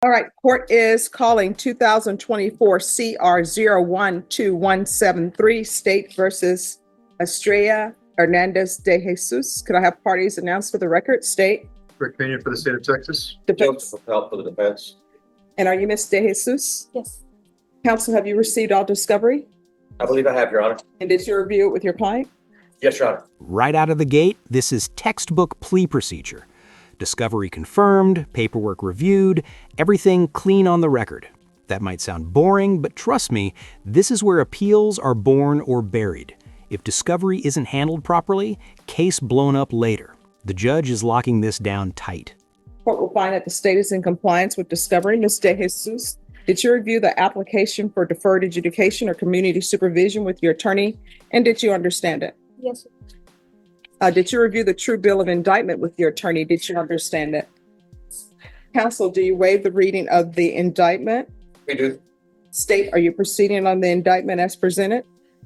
All right, court is calling 2024 CR 012173, State versus Hernandez De Jesus. Could I have parties announced for the record? State. Rick Pena for the state of Texas. Defense. Joseph Help for the defense. And are you Ms. De Jesus? Yes. Counsel, have you received all discovery? I believe I have, Your Honor. And did you review it with your client? Yes, Your Honor. Right out of the gate, this is textbook plea procedure. Discovery confirmed, paperwork reviewed, everything clean on the record. That might sound boring, but trust me, this is where appeals are born or buried. If discovery isn't handled properly, case blown up later. The judge is locking this down tight. Court will find that the state is in compliance with discovery. Ms. De Jesus, did you review the application for deferred adjudication or community supervision with your attorney, and did you understand it? Yes. Did you review the true bill of indictment with your attorney? Did you understand it? Counsel, do you waive the reading of the indictment? We do. State, are you proceeding on the indictment as presented?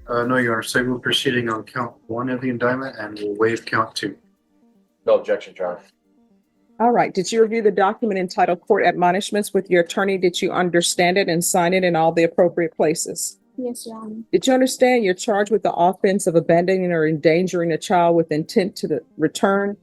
No, Your Honor. So we're proceeding on count 1 of the indictment and we'll waive count 2. No objection, Your Honor. All right. Did you review the document entitled Court Admonishments with your attorney? Did you understand it and sign it in all the appropriate places? Yes, Your Honor. Did you understand you're charged with the offense of abandoning or endangering a child with intent to return?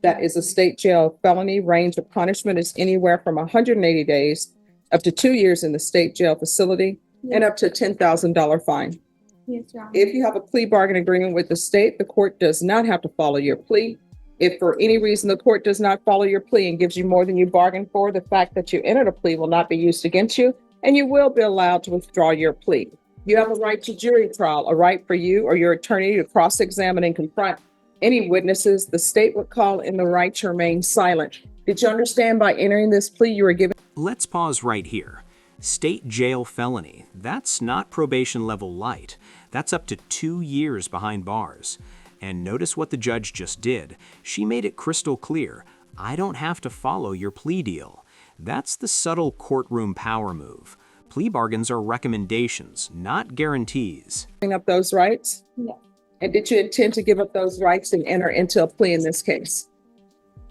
That is a state jail felony. Range of punishment is anywhere from 180 days up to 2 years in the state jail facility and up to a $10,000 fine. Yes, Your Honor. If you have a plea bargain agreement with the state, the court does not have to follow your plea. If for any reason the court does not follow your plea and gives you more than you bargained for, the fact that you entered a plea will not be used against you, and you will be allowed to withdraw your plea. You have a right to jury trial, a right for you or your attorney to cross-examine and confront any witnesses the state would call in, the right to remain silent. Did you understand by entering this plea you were given? Let's pause right here. State jail felony, that's not probation level light. That's up to 2 years behind bars. And notice what the judge just did. She made it crystal clear. I don't have to follow your plea deal. That's the subtle courtroom power move. Plea bargains are recommendations, not guarantees. Giving up those rights? Yeah. And did you intend to give up those rights and enter into a plea in this case?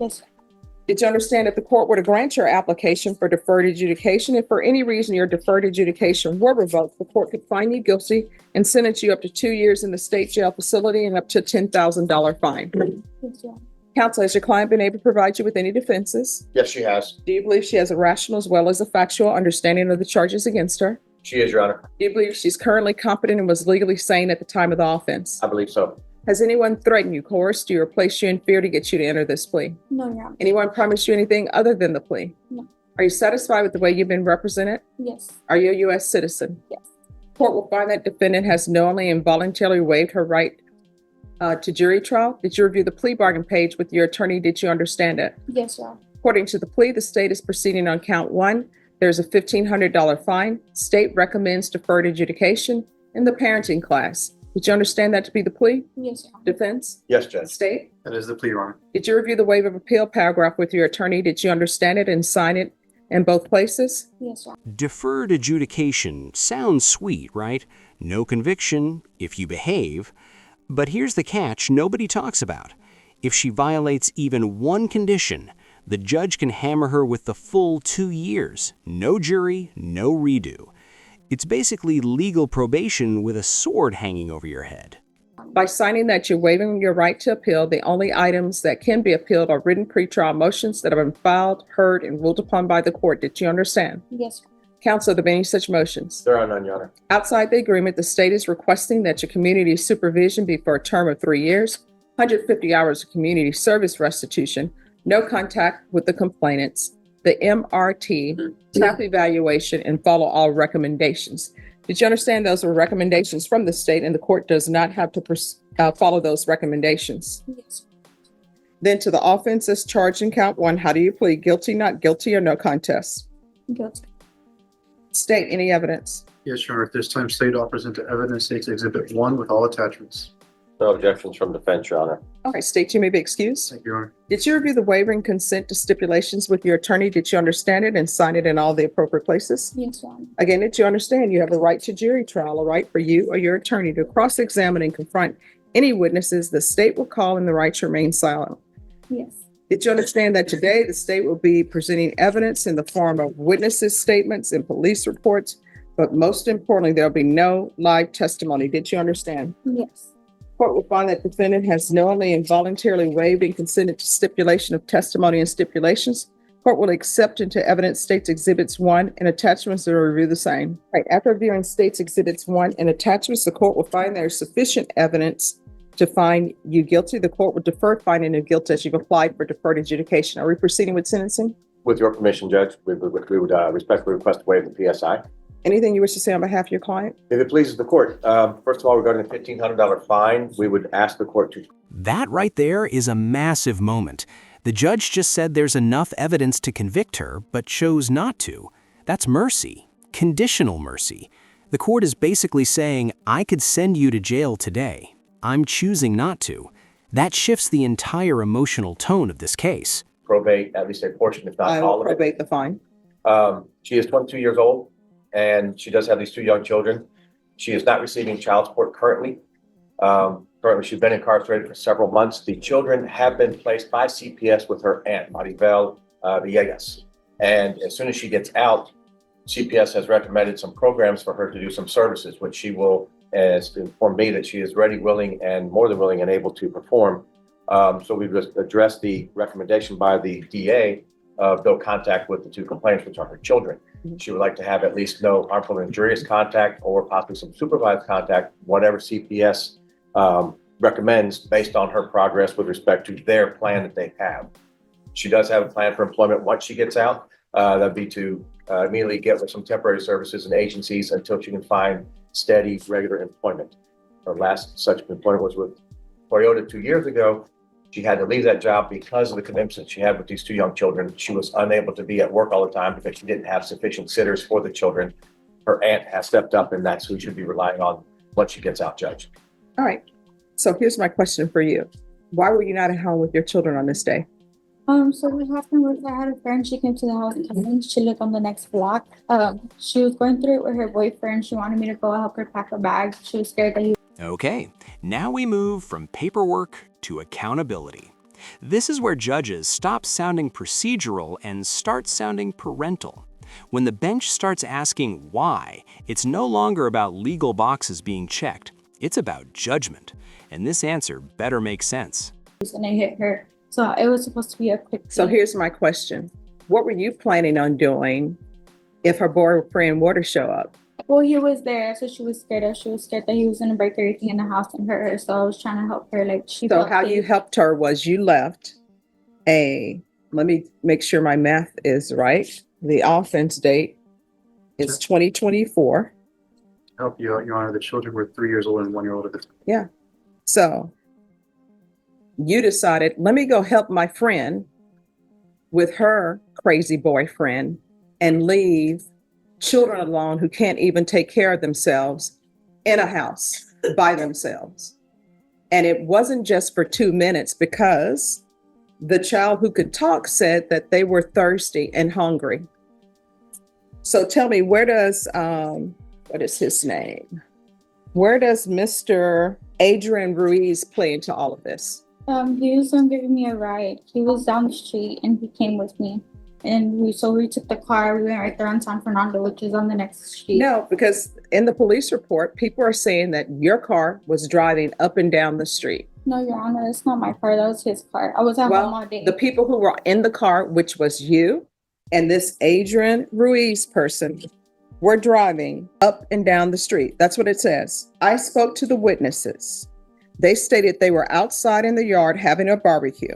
Yes. Did you understand if the court were to grant your application for deferred adjudication, if for any reason your deferred adjudication were revoked, the court could find you guilty and sentence you up to 2 years in the state jail facility and up to a $10,000 fine? Yes, Your Honor. Counsel, has your client been able to provide you with any defenses? Yes, she has. Do you believe she has a rational as well as a factual understanding of the charges against her? She is, Your Honor. Do you believe she's currently competent and was legally sane at the time of the offense? I believe so. Has anyone threatened you, coerced you, or placed you in fear to get you to enter this plea? No, Your Honor. Anyone promised you anything other than the plea? No. Are you satisfied with the way you've been represented? Yes. Are you a U.S. citizen? Yes. Court will find that defendant has knowingly and voluntarily waived her right to jury trial. Did you review the plea bargain page with your attorney? Did you understand it? Yes, Your Honor. According to the plea, the state is proceeding on count 1. There's a $1,500 fine. State recommends deferred adjudication in the parenting class. Did you understand that to be the plea? Yes, Your Honor. Defense? Yes, Judge. State? That is the plea, Your Honor. Did you review the waiver of appeal paragraph with your attorney? Did you understand it and sign it in both places? Yes, Your Honor. Deferred adjudication sounds sweet, right? No conviction if you behave. But here's the catch nobody talks about. If she violates even one condition, the judge can hammer her with the full 2 years. No jury, no redo. It's basically legal probation with a sword hanging over your head. By signing that you're waiving your right to appeal, the only items that can be appealed are written pretrial motions that have been filed, heard, and ruled upon by the court. Did you understand? Yes, Your Honor. Counsel, are there any such motions? There are none, Your Honor. Outside the agreement, the state is requesting that your community supervision be for a term of 3 years, 150 hours of community service restitution, no contact with the complainants, the MRT, staff evaluation, and follow all recommendations. Did you understand those were recommendations from the state and the court does not have to follow those recommendations? Yes. Then to the offenses charged in count 1, how do you plead? Guilty, not guilty, or no contest? Guilty. State any evidence. Yes, Your Honor. At this time, state offers into evidence states Exhibit 1 with all attachments. No objections from defense, Your Honor. All right, state, you may be excused. Thank you, Your Honor. Did you review the waiver and consent to stipulations with your attorney? Did you understand it and sign it in all the appropriate places? Yes, Your Honor. Again, did you understand you have a right to jury trial, a right for you or your attorney to cross-examine and confront any witnesses the state will call and the right to remain silent? Yes. Did you understand that today the state will be presenting evidence in the form of witnesses' statements and police reports, but most importantly, there'll be no live testimony. Did you understand? Yes. Court will find that defendant has knowingly and voluntarily waived and consented to stipulation of testimony and stipulations. Court will accept into evidence States Exhibits 1 and attachments that will review the same. Right, after reviewing States Exhibits 1 and attachments, the court will find there is sufficient evidence to find you guilty. The court will defer finding of guilt as you've applied for deferred adjudication. Are we proceeding with sentencing? With your permission, Judge, we would respectfully request to waive the PSI. Anything you wish to say on behalf of your client? If it pleases the court, first of all, regarding the $1,500 fine, we would ask the court to That right there is a massive moment. The judge just said there's enough evidence to convict her, but chose not to. That's mercy, conditional mercy. The court is basically saying, I could send you to jail today. I'm choosing not to. That shifts the entire emotional tone of this case. probate at least a portion, if not I all will of it. probate the fine. She is 22 years old, and she does have these two young children. She is not receiving child support currently. Currently, she's been incarcerated for several months. The children have been placed by CPS with her aunt, Maribel Villegas. And as soon as she gets out, CPS has recommended some programs for her to do some services, which she has informed me that she is ready, willing, and more than willing and able to perform. So we've just addressed the recommendation by the DA of no contact with the two complainants, which are her children. She would like to have at least no harmful and injurious contact or possibly some supervised contact, whatever CPS recommends based on her progress with respect to their plan that they have. She does have a plan for employment once she gets out. That'd be to immediately get with some temporary services and agencies until she can find steady, regular employment. Her last such employment was with Toyota 2 years ago. She had to leave that job because of the commitments she had with these two young children. She was unable to be at work all the time because she didn't have sufficient sitters for the children. Her aunt has stepped up, and that's who should be relying on once she gets out, Judge. All right. So here's my question for you. Why were you not at home with your children on this day? So what happened was I had a friend, she came to the house and she lived on the next block. She was going through it with her boyfriend. She wanted me to go help her pack her bag. She was scared that he Okay, now we move from paperwork to accountability. This is where judges stop sounding procedural and start sounding parental. When the bench starts asking why, it's no longer about legal boxes being checked. It's about judgment. And this answer better make sense. was gonna hit her. So it was supposed to be a quick So thing. here's my question. What were you planning on doing if her boyfriend were to show up? Well, he was there, so she was scared of. She was scared that he was gonna break everything in the house and hurt her. So I was trying to help her. Like she So felt how you safe. helped her was you left let me make sure my math is right. The offense date is 2024. Help you out, Your Honor. The children were 3 years old and 1 year old at the time. So you decided, let me go help my friend with her crazy boyfriend and leave children alone who can't even take care of themselves in a house by themselves. And it wasn't just for 2 minutes, because the child who could talk said that they were thirsty and hungry. So tell me, where does, what is his name? Where does Mr. Adrian Ruiz play into all of this? He was giving me a ride. He was down the street and he came with me. And we took the car. We went right there on San Fernando, which is on the next street. No, because in the police report, people are saying that your car was driving up and down the street. No, Your Honor, it's not my car. That was his car. I was at home all day. The people who were in the car, which was you and this Adrian Ruiz person, were driving up and down the street. That's what it says. I spoke to the witnesses. They stated they were outside in the yard having a barbecue.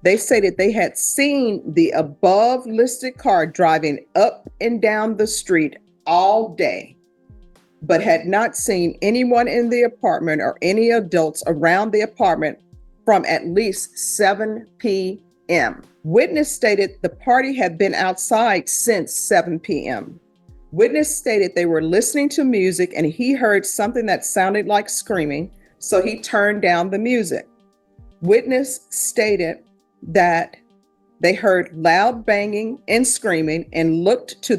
They stated they had seen the above listed car driving up and down the street all day, but had not seen anyone in the apartment or any adults around the apartment from at least 7 p.m. Witness stated the party had been outside since 7 p.m. Witness stated they were listening to music and he heard something that sounded like screaming, so he turned down the music. Witness stated that they heard loud banging and screaming and looked to